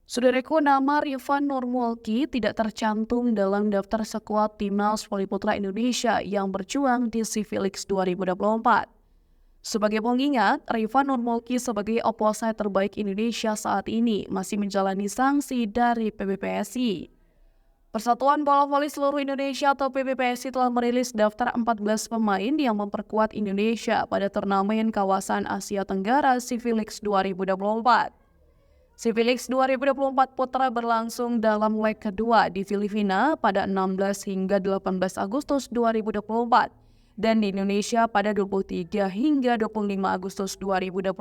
Saudaraku, nama Rifan Nurmulki tidak tercantum dalam daftar skuad timnas voli putra Indonesia yang berjuang di SEA Leagues 2024. Sebagai pengingat, Rifan Nurmulki sebagai opposite terbaik Indonesia saat ini masih menjalani sanksi dari PBPSI. Persatuan Bola Voli Seluruh Indonesia atau PBPSI telah merilis daftar 14 pemain yang memperkuat Indonesia pada turnamen kawasan Asia Tenggara SEA Leagues 2024. SEA Leagues 2024 Putra berlangsung dalam leg kedua di Filipina pada 16 hingga 18 Agustus 2024 dan di Indonesia pada 23 hingga 25 Agustus 2024.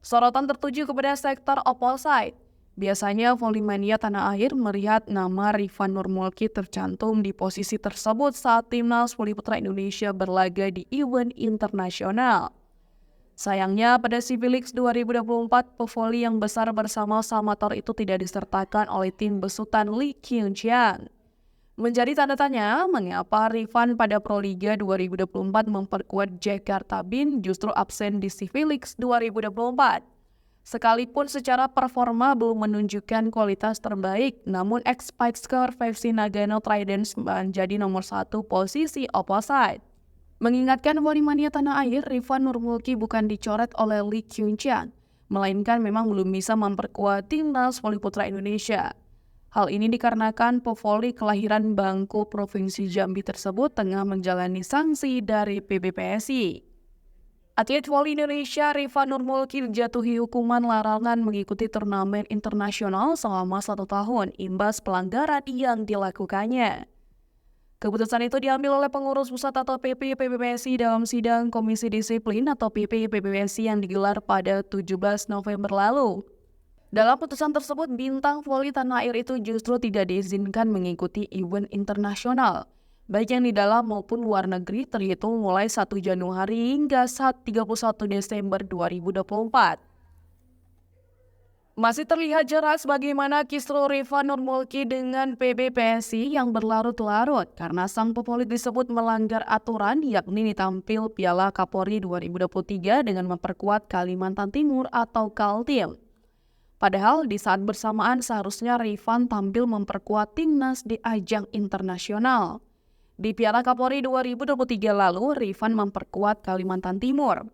Sorotan tertuju kepada sektor opposite. Biasanya Volley-mania tanah air melihat nama Rifan Nurmulki tercantum di posisi tersebut saat timnas voli putra Indonesia berlaga di event internasional. Sayangnya pada SEA Leagues 2024, pevoli yang besar bersama Samator itu tidak disertakan oleh tim besutan Lee Kyung Chiang. Menjadi tanda tanya, mengapa Rifan pada Proliga 2024 memperkuat Jakarta Bin justru absen di SEA Leagues 2024. Sekalipun secara performa belum menunjukkan kualitas terbaik, namun ex-Pikeskar FC Nagano Tridents menjadi nomor 1 posisi opposite. Mengingatkan Volley-mania tanah air, Rifan Nurmulki bukan dicoret oleh Lee Kyung Chiang, melainkan memang belum bisa memperkuat timnas voli putra Indonesia. Hal ini dikarenakan pevoli kelahiran Bangko Provinsi Jambi tersebut tengah menjalani sanksi dari PBPSI. Atlet voli Indonesia Rifan Nurmulki dijatuhi hukuman larangan mengikuti turnamen internasional selama 1 tahun imbas pelanggaran yang dilakukannya. Keputusan itu diambil oleh pengurus pusat atau PP PBPSI dalam sidang Komisi Disiplin atau PP PBPSI yang digelar pada 17 November lalu. Dalam putusan tersebut, bintang voli tanah air itu justru tidak diizinkan mengikuti event internasional, baik yang di dalam maupun luar negeri terhitung mulai 1 Januari hingga 31 Desember 2024. Masih terlihat jelas bagaimana kisru Rifan Nurmulki dengan PBPSI yang berlarut-larut karena sang pevoli disebut melanggar aturan yakni ditampil Piala Kapolri 2023 dengan memperkuat Kalimantan Timur atau Kaltim. Padahal di saat bersamaan seharusnya Rifan tampil memperkuat timnas di ajang internasional. Di Piala Kapolri 2023 lalu, Rifan memperkuat Kalimantan Timur.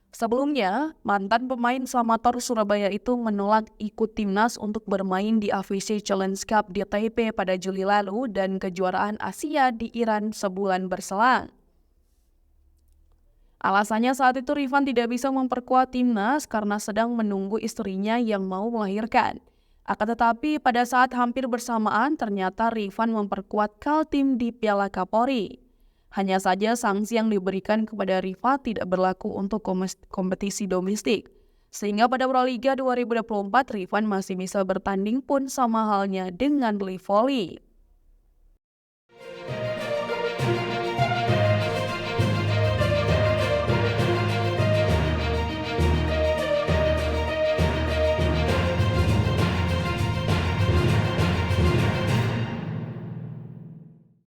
Sebelumnya, mantan pemain Samator Surabaya itu menolak ikut timnas untuk bermain di AFC Challenge Cup di Taipei pada Juli lalu dan kejuaraan Asia di Iran sebulan berselang. Alasannya saat itu Rifan tidak bisa memperkuat timnas karena sedang menunggu istrinya yang mau melahirkan. Akan tetapi pada saat hampir bersamaan ternyata Rifan memperkuat Kaltim di Piala Kapolri. Hanya saja sanksi yang diberikan kepada Rifan tidak berlaku untuk kompetisi domestik. Sehingga pada Proliga 2024 Rifan masih bisa bertanding pun sama halnya dengan Lee Volley.